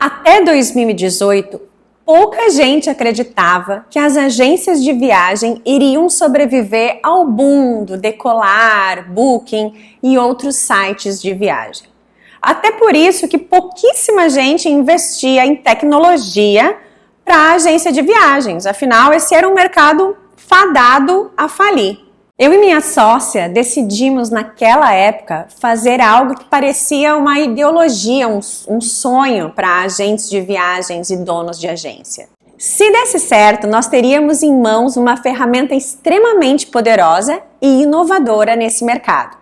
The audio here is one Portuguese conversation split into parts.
Até 2018, pouca gente acreditava que as agências de viagem iriam sobreviver ao boom do Decolar, Booking e outros sites de viagem. Até por isso que pouquíssima gente investia em tecnologia para a agência de viagens. Afinal, esse era um mercado fadado a falir. Eu e minha sócia decidimos naquela época fazer algo que parecia uma ideologia, um sonho para agentes de viagens e donos de agência. Se desse certo, nós teríamos em mãos uma ferramenta extremamente poderosa e inovadora nesse mercado,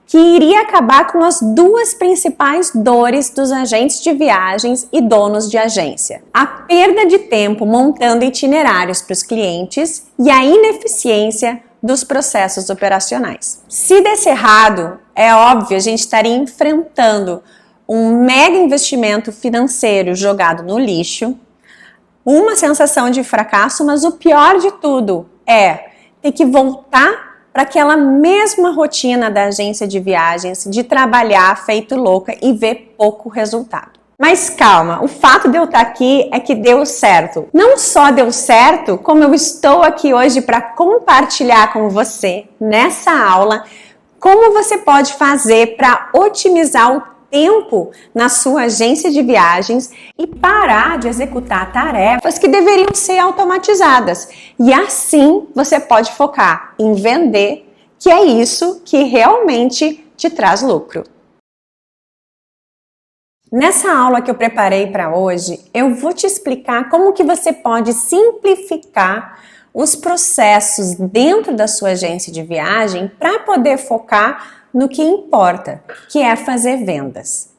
que iria acabar com as duas principais dores dos agentes de viagens e donos de agência: a perda de tempo montando itinerários para os clientes e a ineficiência dos processos operacionais. Se desse errado, é óbvio, a gente estaria enfrentando um mega investimento financeiro jogado no lixo, uma sensação de fracasso, mas o pior de tudo é ter que voltar para aquela mesma rotina da agência de viagens, de trabalhar feito louca e ver pouco resultado. Mas calma, o fato de eu estar aqui é que deu certo. Não só deu certo, como eu estou aqui hoje para compartilhar com você, nessa aula, como você pode fazer para otimizar o tempo na sua agência de viagens e parar de executar tarefas que deveriam ser automatizadas. E assim você pode focar em vender, que é isso que realmente te traz lucro. Nessa aula que eu preparei para hoje, eu vou te explicar como que você pode simplificar os processos dentro da sua agência de viagem para poder focar no que importa, que é fazer vendas.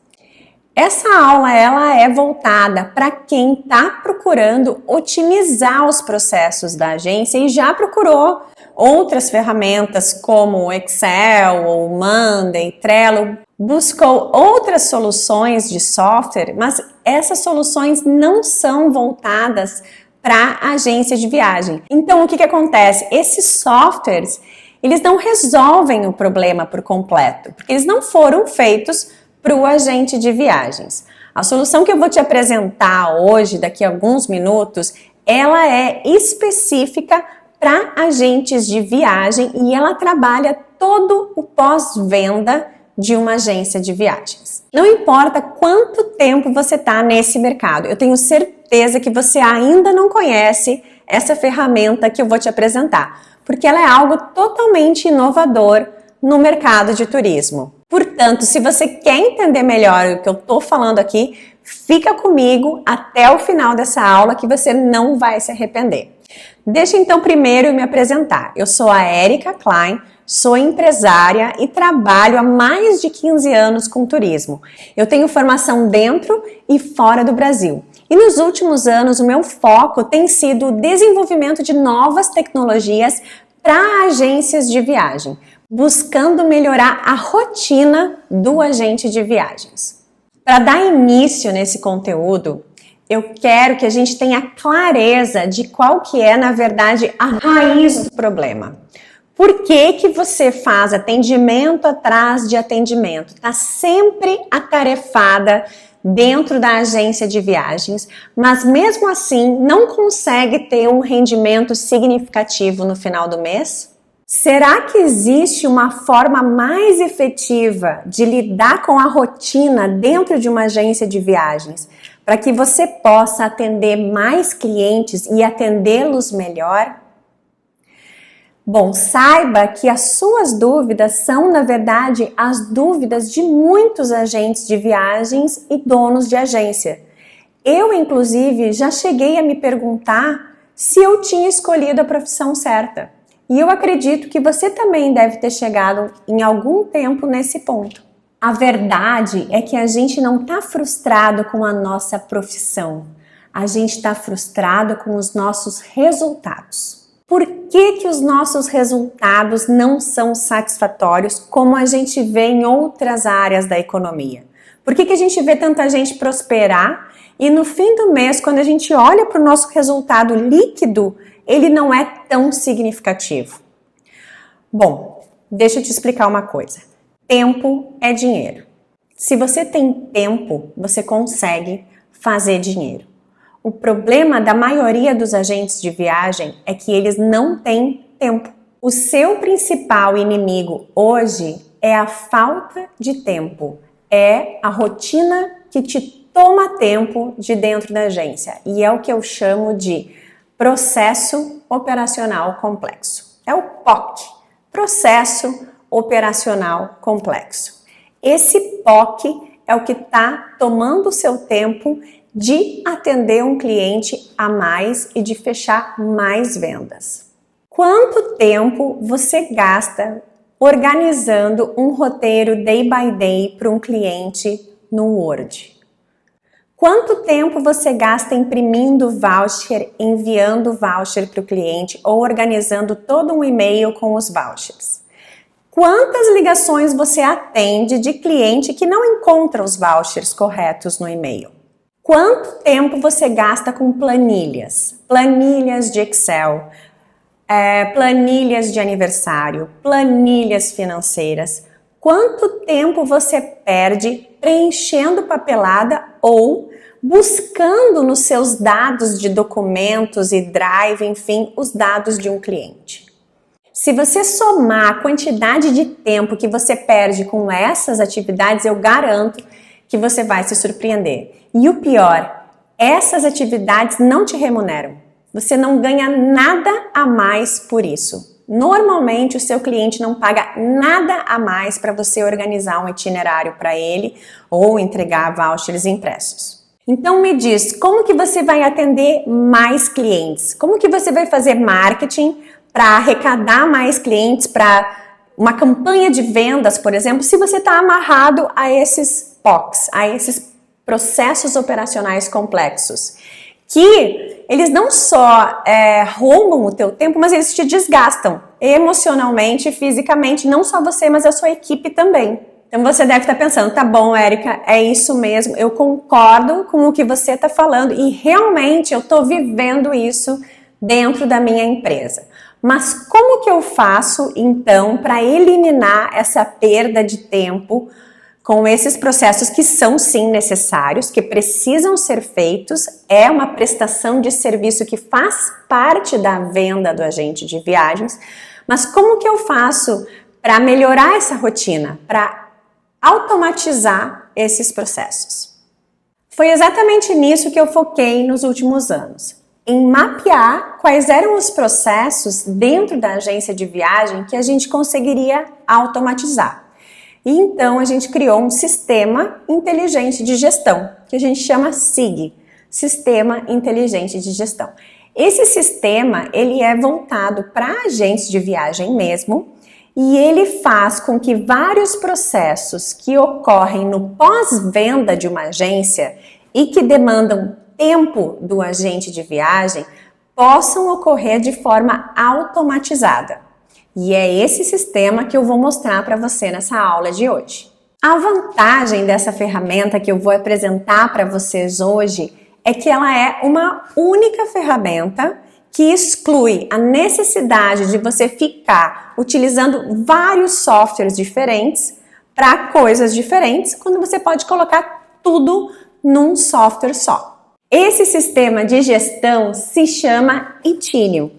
Essa aula ela é voltada para quem está procurando otimizar os processos da agência e já procurou outras ferramentas como Excel, ou Monday, Trello, buscou outras soluções de software, mas essas soluções não são voltadas para a agência de viagem. Então, o que acontece? Esses softwares, eles não resolvem o problema por completo, porque eles não foram feitos para o agente de viagens. A solução que eu vou te apresentar hoje, daqui a alguns minutos, ela é específica para agentes de viagem e ela trabalha todo o pós-venda de uma agência de viagens. Não importa quanto tempo você está nesse mercado, eu tenho certeza que você ainda não conhece essa ferramenta que eu vou te apresentar, porque ela é algo totalmente inovador no mercado de turismo. Portanto, se você quer entender melhor o que eu estou falando aqui, fica comigo até o final dessa aula que você não vai se arrepender. Deixa então primeiro eu me apresentar. Eu sou a Érica Klein, sou empresária e trabalho há mais de 15 anos com turismo. Eu tenho formação dentro e fora do Brasil. E nos últimos anos o meu foco tem sido o desenvolvimento de novas tecnologias para agências de viagem, buscando melhorar a rotina do agente de viagens. Para dar início nesse conteúdo, eu quero que a gente tenha clareza de qual que é, na verdade, a raiz do problema. Por que que você faz atendimento atrás de atendimento? Está sempre atarefada dentro da agência de viagens, mas mesmo assim não consegue ter um rendimento significativo no final do mês? Será que existe uma forma mais efetiva de lidar com a rotina dentro de uma agência de viagens para que você possa atender mais clientes e atendê-los melhor? Bom, saiba que as suas dúvidas são, na verdade, as dúvidas de muitos agentes de viagens e donos de agência. Eu, inclusive, já cheguei a me perguntar se eu tinha escolhido a profissão certa. E eu acredito que você também deve ter chegado em algum tempo nesse ponto. A verdade é que a gente não está frustrado com a nossa profissão. A gente está frustrado com os nossos resultados. Por que os nossos resultados não são satisfatórios como a gente vê em outras áreas da economia? Por que a gente vê tanta gente prosperar e no fim do mês, quando a gente olha para o nosso resultado líquido, ele não é tão significativo? Bom, deixa eu te explicar uma coisa. Tempo é dinheiro. Se você tem tempo, você consegue fazer dinheiro. O problema da maioria dos agentes de viagem é que eles não têm tempo. O seu principal inimigo hoje é a falta de tempo, é a rotina que te toma tempo de dentro da agência e é o que eu chamo de processo operacional complexo. É o POC, processo operacional complexo. Esse POC é o que está tomando o seu tempo de atender um cliente a mais e de fechar mais vendas. Quanto tempo você gasta organizando um roteiro day by day para um cliente no Word? Quanto tempo você gasta imprimindo voucher, enviando voucher para o cliente ou organizando todo um e-mail com os vouchers? Quantas ligações você atende de cliente que não encontra os vouchers corretos no e-mail? Quanto tempo você gasta com planilhas? Planilhas de Excel, planilhas de aniversário, planilhas financeiras. Quanto tempo você perde preenchendo papelada ou buscando nos seus dados de documentos e drive, enfim, os dados de um cliente? Se você somar a quantidade de tempo que você perde com essas atividades, eu garanto que você vai se surpreender. E o pior, essas atividades não te remuneram. Você não ganha nada a mais por isso. Normalmente o seu cliente não paga nada a mais para você organizar um itinerário para ele ou entregar vouchers impressos. Então me diz, como que você vai atender mais clientes? Como que você vai fazer marketing para arrecadar mais clientes para uma campanha de vendas, por exemplo, se você está amarrado a esses POCs, a esses processos operacionais complexos, que eles não só roubam o teu tempo, mas eles te desgastam emocionalmente, fisicamente, não só você, mas a sua equipe também. Então você deve estar pensando, tá bom, Érica, é isso mesmo, eu concordo com o que você está falando e realmente eu estou vivendo isso dentro da minha empresa. Mas como que eu faço, então, para eliminar essa perda de tempo com esses processos que são sim necessários, que precisam ser feitos, é uma prestação de serviço que faz parte da venda do agente de viagens, mas como que eu faço para melhorar essa rotina, para automatizar esses processos? Foi exatamente nisso que eu foquei nos últimos anos, em mapear quais eram os processos dentro da agência de viagem que a gente conseguiria automatizar. E então a gente criou um sistema inteligente de gestão, que a gente chama SIG, Sistema Inteligente de Gestão. Esse sistema, ele é voltado para agentes de viagem mesmo, e ele faz com que vários processos que ocorrem no pós-venda de uma agência e que demandam tempo do agente de viagem possam ocorrer de forma automatizada. E é esse sistema que eu vou mostrar para você nessa aula de hoje. A vantagem dessa ferramenta que eu vou apresentar para vocês hoje é que ela é uma única ferramenta que exclui a necessidade de você ficar utilizando vários softwares diferentes para coisas diferentes, quando você pode colocar tudo num software só. Esse sistema de gestão se chama Itinio.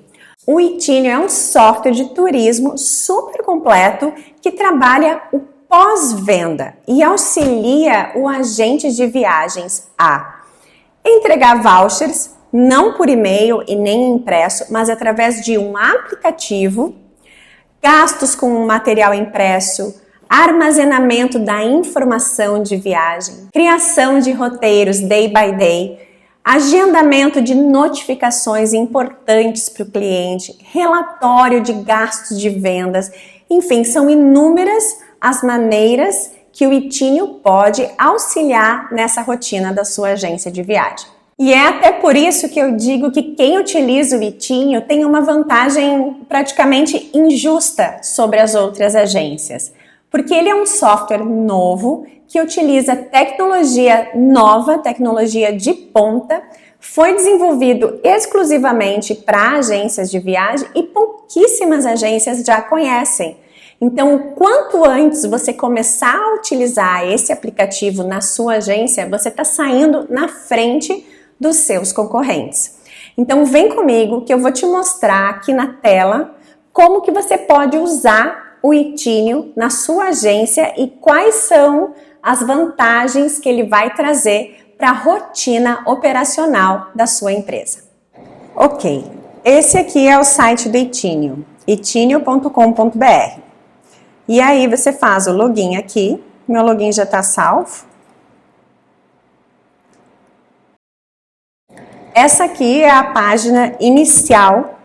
O Itinio é um software de turismo super completo que trabalha o pós-venda e auxilia o agente de viagens a entregar vouchers, não por e-mail e nem impresso, mas através de um aplicativo, gastos com material impresso, armazenamento da informação de viagem, criação de roteiros day by day, agendamento de notificações importantes para o cliente, relatório de gastos de vendas, enfim, são inúmeras as maneiras que o Itinio pode auxiliar nessa rotina da sua agência de viagem. E é até por isso que eu digo que quem utiliza o Itinio tem uma vantagem praticamente injusta sobre as outras agências, porque ele é um software novo que utiliza tecnologia nova, tecnologia de ponta, foi desenvolvido exclusivamente para agências de viagem e pouquíssimas agências já conhecem. Então, o quanto antes você começar a utilizar esse aplicativo na sua agência, você está saindo na frente dos seus concorrentes. Então, vem comigo que eu vou te mostrar aqui na tela como que você pode usar o Itinio na sua agência e quais são as vantagens que ele vai trazer para a rotina operacional da sua empresa. Ok, esse aqui é o site do Itinio, itinio.com.br. E aí você faz o login aqui, meu login já está salvo. Essa aqui é a página inicial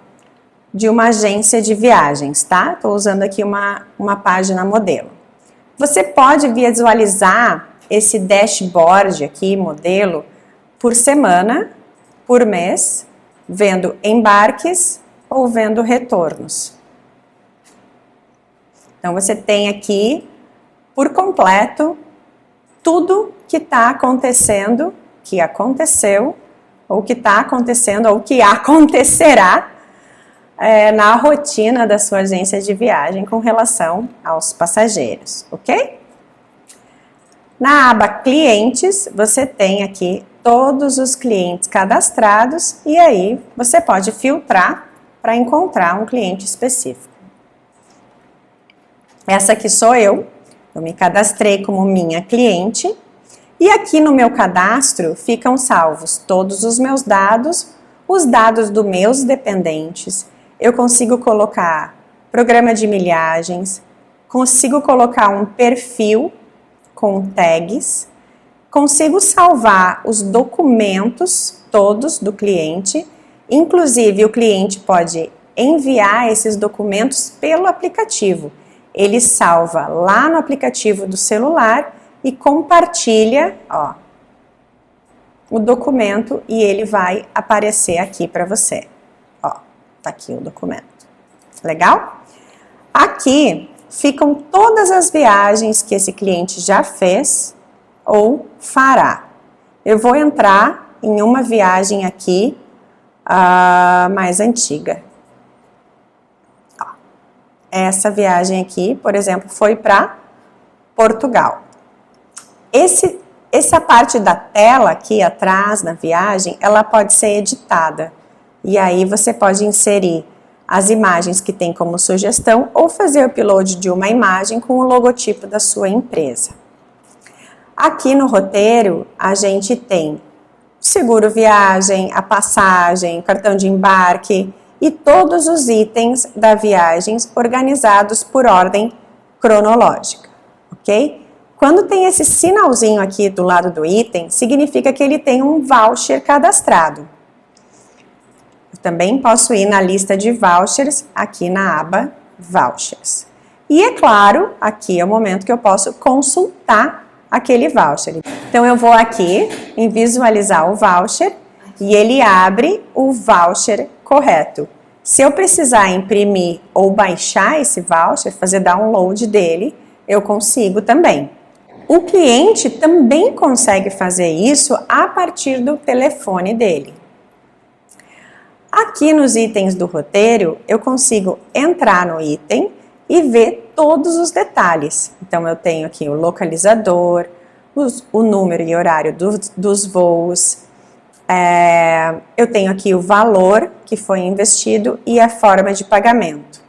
de uma agência de viagens, tá? Estou usando aqui uma página modelo. Você pode visualizar esse dashboard aqui, modelo, por semana, por mês, vendo embarques ou vendo retornos. Então, você tem aqui, por completo, tudo que está acontecendo, que aconteceu, ou que está acontecendo, ou que acontecerá na rotina da sua agência de viagem com relação aos passageiros, ok? Na aba Clientes, você tem aqui todos os clientes cadastrados e aí você pode filtrar para encontrar um cliente específico. Essa aqui sou eu me cadastrei como minha cliente e aqui no meu cadastro ficam salvos todos os meus dados, os dados dos meus dependentes. Eu consigo colocar programa de milhagens, consigo colocar um perfil com tags, consigo salvar os documentos todos do cliente, inclusive o cliente pode enviar esses documentos pelo aplicativo. Ele salva lá no aplicativo do celular e compartilha, ó, o documento e ele vai aparecer aqui para você. Ó, tá aqui o documento. Legal? Aqui ficam todas as viagens que esse cliente já fez ou fará. Eu vou entrar em uma viagem aqui mais antiga. Essa viagem aqui, por exemplo, foi para Portugal. Essa parte da tela aqui atrás na viagem, ela pode ser editada. E aí você pode inserir as imagens que tem como sugestão ou fazer o upload de uma imagem com o logotipo da sua empresa. Aqui no roteiro, a gente tem seguro viagem, a passagem, cartão de embarque e todos os itens da viagem organizados por ordem cronológica, ok? Quando tem esse sinalzinho aqui do lado do item, significa que ele tem um voucher cadastrado. Eu também posso ir na lista de vouchers, aqui na aba Vouchers. E é claro, aqui é o momento que eu posso consultar aquele voucher. Então eu vou aqui em visualizar o voucher e ele abre o voucher correto. Se eu precisar imprimir ou baixar esse voucher, fazer download dele, eu consigo também. O cliente também consegue fazer isso a partir do telefone dele. Aqui nos itens do roteiro, eu consigo entrar no item e ver todos os detalhes. Então, eu tenho aqui o localizador, o número e horário dos voos, eu tenho aqui o valor que foi investido e a forma de pagamento.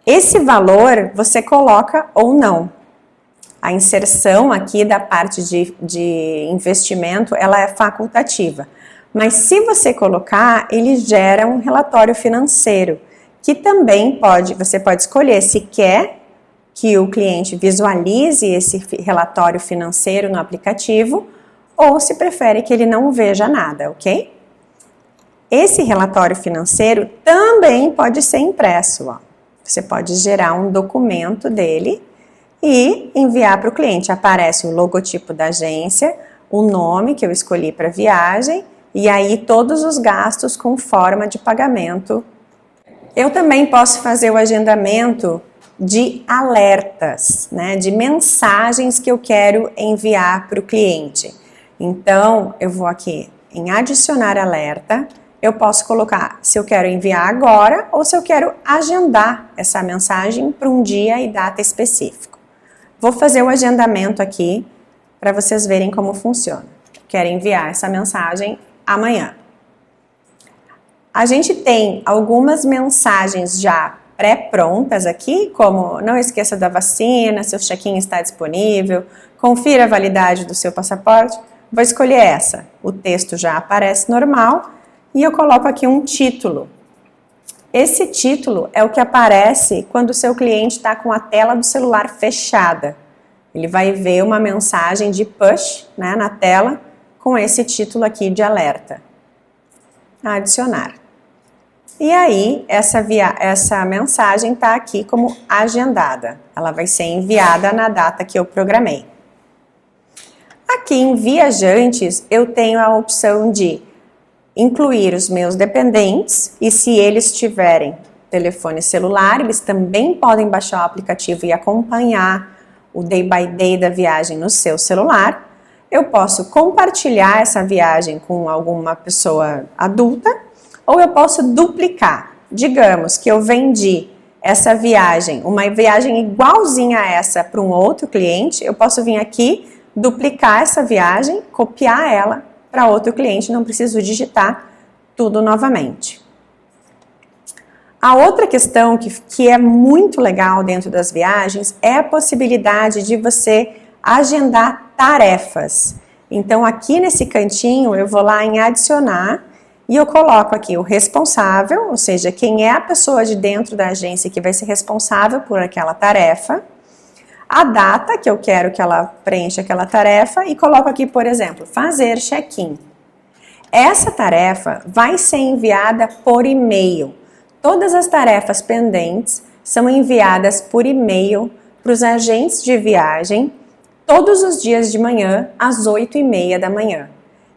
Esse valor você coloca ou não. A inserção aqui da parte de investimento, ela é facultativa. Mas se você colocar, ele gera um relatório financeiro, que também você pode escolher se quer que o cliente visualize esse relatório financeiro no aplicativo ou se prefere que ele não veja nada, ok? Esse relatório financeiro também pode ser impresso, ó. Você pode gerar um documento dele e enviar para o cliente. Aparece o logotipo da agência, o nome que eu escolhi para a viagem e aí todos os gastos com forma de pagamento. Eu também posso fazer o agendamento de alertas, né, de mensagens que eu quero enviar para o cliente. Então, eu vou aqui em adicionar alerta eu posso colocar se eu quero enviar agora ou se eu quero agendar essa mensagem para um dia e data específico. Vou fazer o agendamento aqui para vocês verem como funciona. Quero enviar essa mensagem amanhã. A gente tem algumas mensagens já pré-prontas aqui, como não esqueça da vacina, seu check-in está disponível, confira a validade do seu passaporte. Vou escolher essa. O texto já aparece normal e eu coloco aqui um título. Esse título é o que aparece quando o seu cliente está com a tela do celular fechada. Ele vai ver uma mensagem de push, né, na tela com esse título aqui de alerta. Adicionar. E aí, essa mensagem está aqui como agendada. Ela vai ser enviada na data que eu programei. Aqui em Viajantes, eu tenho a opção de incluir os meus dependentes e se eles tiverem telefone celular, eles também podem baixar o aplicativo e acompanhar o day by day da viagem no seu celular. Eu posso compartilhar essa viagem com alguma pessoa adulta ou eu posso duplicar. Digamos que eu vendi essa viagem, uma viagem igualzinha a essa para um outro cliente, eu posso vir aqui, duplicar essa viagem, copiar ela para outro cliente, não preciso digitar tudo novamente. A outra questão que é muito legal dentro das viagens é a possibilidade de você agendar tarefas. Então aqui nesse cantinho eu vou lá em adicionar e eu coloco aqui o responsável, ou seja, quem é a pessoa de dentro da agência que vai ser responsável por aquela tarefa, a data que eu quero que ela preencha aquela tarefa e coloco aqui, por exemplo, fazer check-in. Essa tarefa vai ser enviada por e-mail. Todas as tarefas pendentes são enviadas por e-mail para os agentes de viagem todos os dias de manhã às 8h30 da manhã.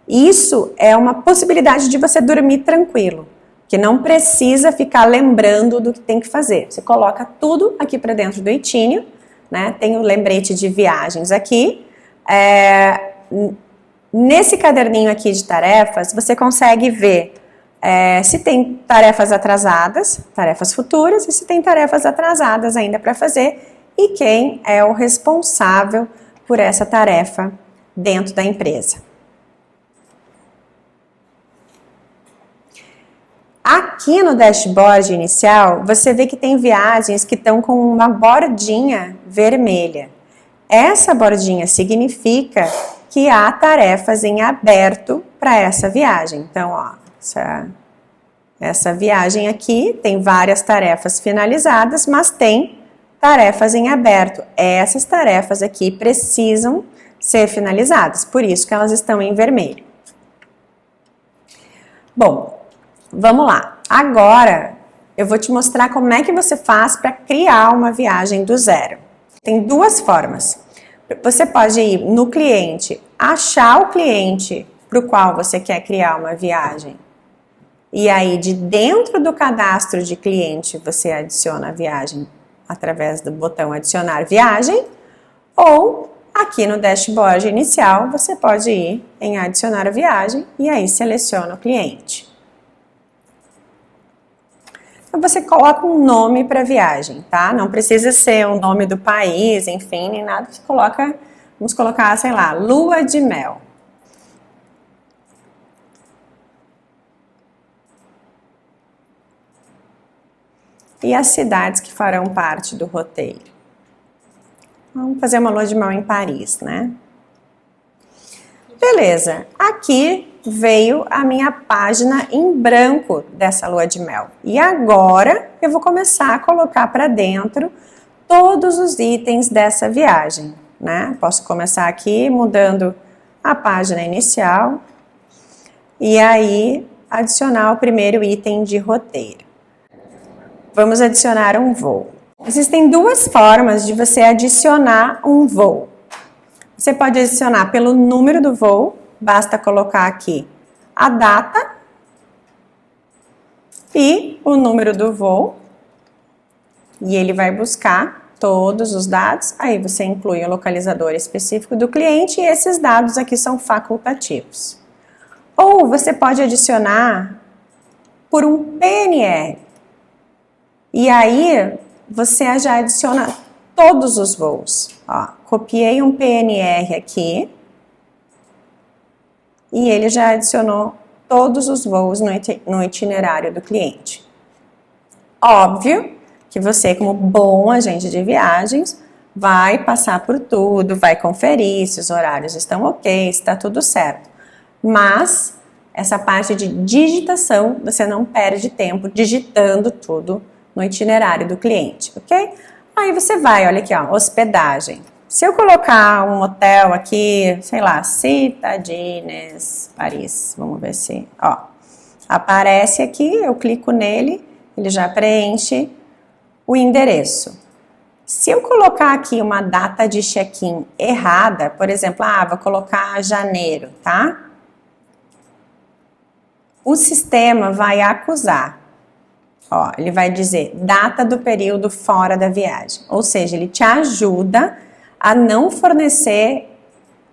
Isso é uma possibilidade de você dormir tranquilo, que não precisa ficar lembrando do que tem que fazer. Você coloca tudo aqui para dentro do Itínio, né? Tem o lembrete de viagens aqui. Nesse caderninho aqui de tarefas, você consegue ver se tem tarefas atrasadas, tarefas futuras, e se tem tarefas atrasadas ainda para fazer, e quem é o responsável por essa tarefa dentro da empresa. Aqui no dashboard inicial, você vê que tem viagens que estão com uma bordinha vermelha. Essa bordinha significa que há tarefas em aberto para essa viagem. Então, ó, essa viagem aqui tem várias tarefas finalizadas, mas tem tarefas em aberto. Essas tarefas aqui precisam ser finalizadas, por isso que elas estão em vermelho. Bom, vamos lá. Agora eu vou te mostrar como é que você faz para criar uma viagem do zero. Tem duas formas. Você pode ir no cliente, achar o cliente para o qual você quer criar uma viagem. E aí, de dentro do cadastro de cliente, você adiciona a viagem através do botão adicionar viagem. Ou aqui no dashboard inicial, você pode ir em adicionar a viagem e aí seleciona o cliente. Então, você coloca um nome para a viagem, tá? Não precisa ser o nome do país, enfim, nem nada. Você coloca, vamos colocar, sei lá, lua de mel. E as cidades que farão parte do roteiro. Vamos fazer uma lua de mel em Paris, né? Beleza, aqui veio a minha página em branco dessa lua de mel. E agora eu vou começar a colocar para dentro todos os itens dessa viagem, né? Posso começar aqui mudando a página inicial e aí adicionar o primeiro item de roteiro. Vamos adicionar um voo. Existem duas formas de você adicionar um voo. Você pode adicionar pelo número do voo, basta colocar aqui a data e o número do voo, e ele vai buscar todos os dados, aí você inclui o localizador específico do cliente e esses dados aqui são facultativos. Ou você pode adicionar por um PNR. E aí, você já adiciona todos os voos. Ó, copiei um PNR aqui e ele já adicionou todos os voos no itinerário do cliente. Óbvio que você, como bom agente de viagens, vai passar por tudo, vai conferir se os horários estão ok, se está tudo certo. Mas essa parte de digitação, você não perde tempo digitando tudo no itinerário do cliente, ok? Aí você vai, olha aqui, ó, hospedagem. Se eu colocar um hotel aqui, sei lá, Citadines, Paris, vamos ver se, ó, aparece aqui, eu clico nele, ele já preenche o endereço. Se eu colocar aqui uma data de check-in errada, por exemplo, vou colocar janeiro, tá? O sistema vai acusar. Ó, ele vai dizer data do período fora da viagem. Ou seja, ele te ajuda a não fornecer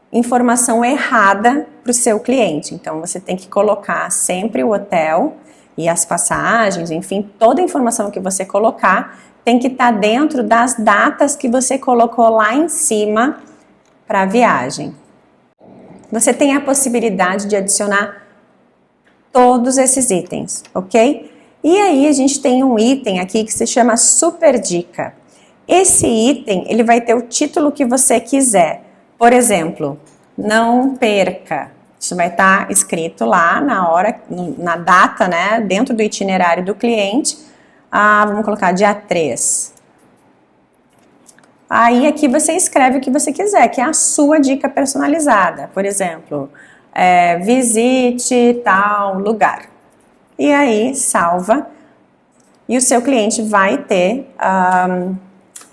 informação errada para o seu cliente. Então, você tem que colocar sempre o hotel e as passagens, enfim, toda a informação que você colocar tem que estar dentro das datas que você colocou lá em cima para a viagem. Você tem a possibilidade de adicionar todos esses itens, ok? E aí a gente tem um item aqui que se chama Super Dica. Esse item, ele vai ter o título que você quiser. Por exemplo, não perca. Isso vai estar escrito lá na hora, na data, né, dentro do itinerário do cliente. Vamos colocar dia 3. Aí aqui você escreve o que você quiser, que é a sua dica personalizada. Por exemplo, visite tal lugar. E aí salva e o seu cliente vai ter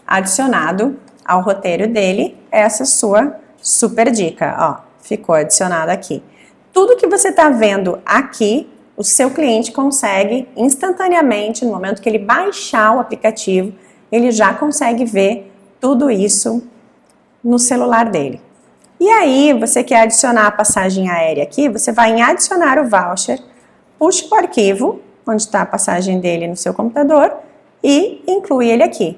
adicionado ao roteiro dele essa sua super dica. Ó, ficou adicionada aqui. Tudo que você está vendo aqui, o seu cliente consegue instantaneamente, no momento que ele baixar o aplicativo, ele já consegue ver tudo isso no celular dele. E aí, você quer adicionar a passagem aérea aqui, você vai em adicionar o voucher, puxa o arquivo, onde está a passagem dele no seu computador, e inclui ele aqui.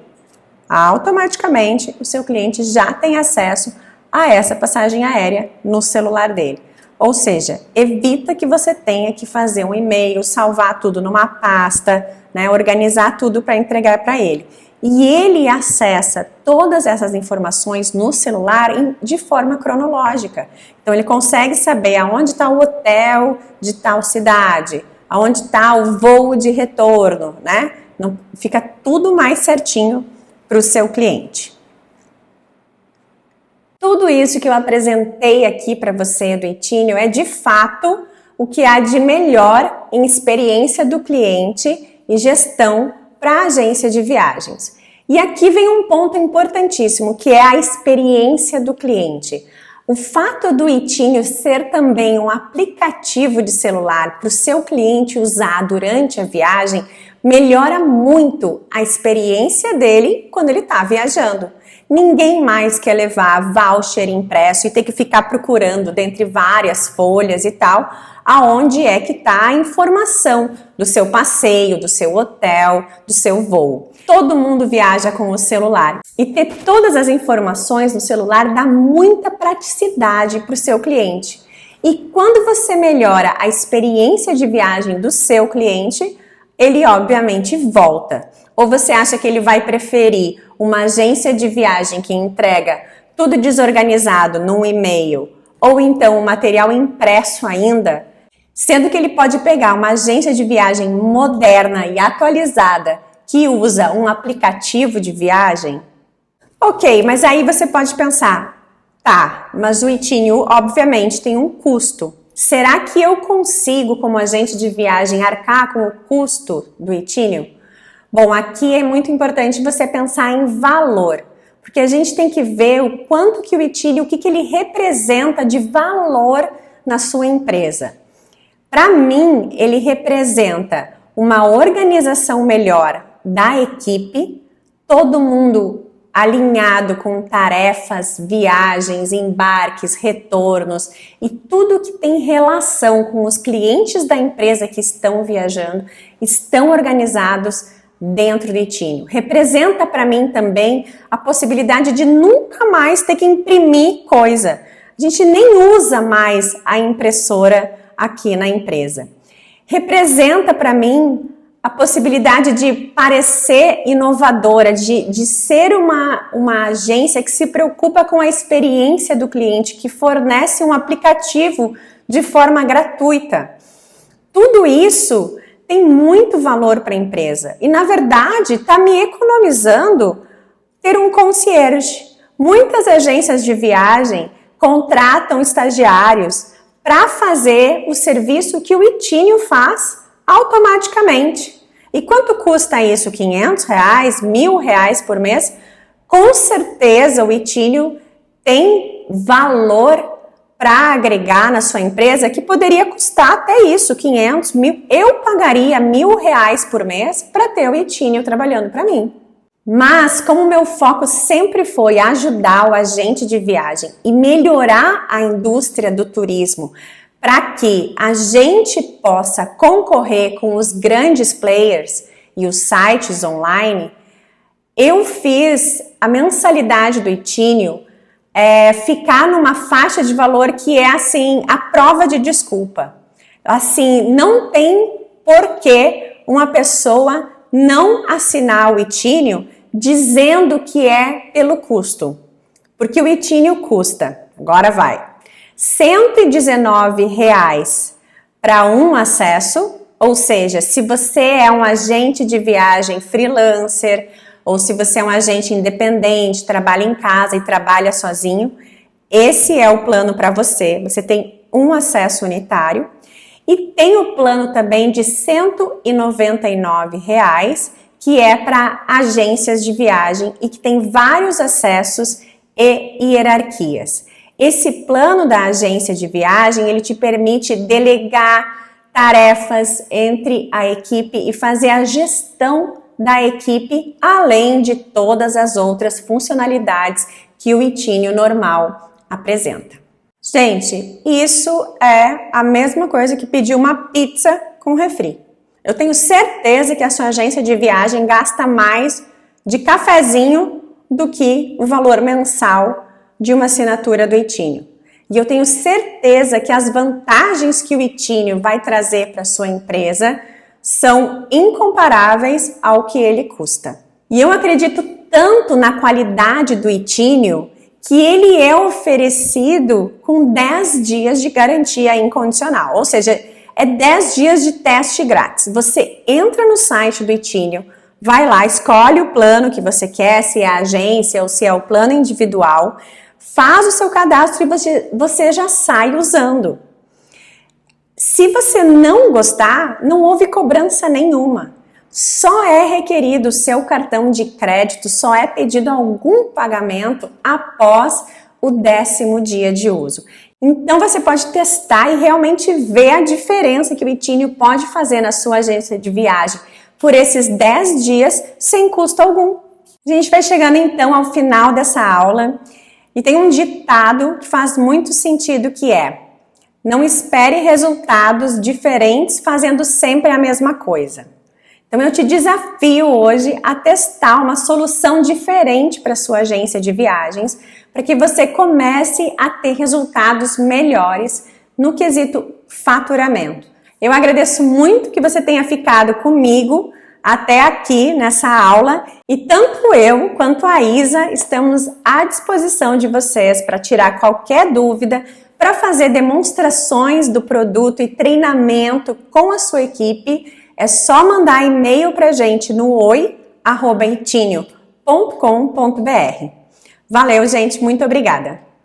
Automaticamente, o seu cliente já tem acesso a essa passagem aérea no celular dele. Ou seja, evita que você tenha que fazer um e-mail, salvar tudo numa pasta, né, organizar tudo para entregar para ele. E ele acessa todas essas informações no celular de forma cronológica. Então, ele consegue saber aonde está o hotel de tal cidade, aonde está o voo de retorno, né? Fica tudo mais certinho para o seu cliente. Tudo isso que eu apresentei aqui para você do Itinio é de fato o que há de melhor em experiência do cliente e gestão para a agência de viagens. E aqui vem um ponto importantíssimo, que é a experiência do cliente. O fato do Itinio ser também um aplicativo de celular para o seu cliente usar durante a viagem melhora muito a experiência dele quando ele está viajando. Ninguém mais quer levar voucher impresso e ter que ficar procurando dentre várias folhas e tal, aonde é que está a informação do seu passeio, do seu hotel, do seu voo. Todo mundo viaja com o celular e ter todas as informações no celular dá muita praticidade para o seu cliente. E quando você melhora a experiência de viagem do seu cliente, ele obviamente volta. Ou você acha que ele vai preferir uma agência de viagem que entrega tudo desorganizado num e-mail, ou então um material impresso ainda, sendo que ele pode pegar uma agência de viagem moderna e atualizada que usa um aplicativo de viagem? Ok, mas aí você pode pensar, tá, mas o Itinio obviamente tem um custo. Será que eu consigo, como agente de viagem, arcar com o custo do Itinio? Bom, aqui é muito importante você pensar em valor, porque a gente tem que ver o quanto que o Itinio, o que ele representa de valor na sua empresa. Para mim, ele representa uma organização melhor da equipe, todo mundo alinhado com tarefas, viagens, embarques, retornos e tudo que tem relação com os clientes da empresa que estão viajando, estão organizados dentro do Itinio. Representa para mim também a possibilidade de nunca mais ter que imprimir coisa. A gente nem usa mais a impressora aqui na empresa. Representa para mim a possibilidade de parecer inovadora, de ser uma agência que se preocupa com a experiência do cliente, que fornece um aplicativo de forma gratuita. Tudo isso tem muito valor para a empresa e, na verdade, está me economizando ter um concierge. Muitas agências de viagem contratam estagiários para fazer o serviço que o Itinio faz automaticamente. E quanto custa isso? R$500, R$1.000 por mês? Com certeza o Itinio tem valor para agregar na sua empresa que poderia custar até isso, 500, 1.000. Eu pagaria R$1.000 por mês para ter o Itinio trabalhando para mim. Mas como meu foco sempre foi ajudar o agente de viagem e melhorar a indústria do turismo para que a gente possa concorrer com os grandes players e os sites online, eu fiz a mensalidade do Itinio ficar numa faixa de valor que é assim, a prova de desculpa. Assim, não tem porquê uma pessoa não assinar o Itinio dizendo que é pelo custo. Porque o Itinio custa, agora vai, R$119 para um acesso, ou seja, se você é um agente de viagem freelancer, ou se você é um agente independente, trabalha em casa e trabalha sozinho, esse é o plano para você. Você tem um acesso unitário e tem o plano também de R$199, que é para agências de viagem e que tem vários acessos e hierarquias. Esse plano da agência de viagem, ele te permite delegar tarefas entre a equipe e fazer a gestão da equipe, além de todas as outras funcionalidades que o Itinio normal apresenta. Gente, isso é a mesma coisa que pedir uma pizza com refri. Eu tenho certeza que a sua agência de viagem gasta mais de cafezinho do que o valor mensal de uma assinatura do Itinio. E eu tenho certeza que as vantagens que o Itinio vai trazer para a sua empresa são incomparáveis ao que ele custa. E eu acredito tanto na qualidade do Itinio que ele é oferecido com 10 dias de garantia incondicional, ou seja, é 10 dias de teste grátis. Você entra no site do Itinio, vai lá, escolhe o plano que você quer, se é a agência ou se é o plano individual, faz o seu cadastro e você já sai usando. Se você não gostar, não houve cobrança nenhuma. Só é requerido o seu cartão de crédito, só é pedido algum pagamento após o 10º dia de uso. Então você pode testar e realmente ver a diferença que o Itinio pode fazer na sua agência de viagem por esses 10 dias sem custo algum. A gente vai chegando então ao final dessa aula e tem um ditado que faz muito sentido que é: não espere resultados diferentes fazendo sempre a mesma coisa. Então eu te desafio hoje a testar uma solução diferente para a sua agência de viagens, para que você comece a ter resultados melhores no quesito faturamento. Eu agradeço muito que você tenha ficado comigo até aqui nessa aula e tanto eu quanto a Isa estamos à disposição de vocês para tirar qualquer dúvida, para fazer demonstrações do produto e treinamento com a sua equipe. É só mandar e-mail para a gente no oi@itinio.com.br. Valeu, gente, muito obrigada!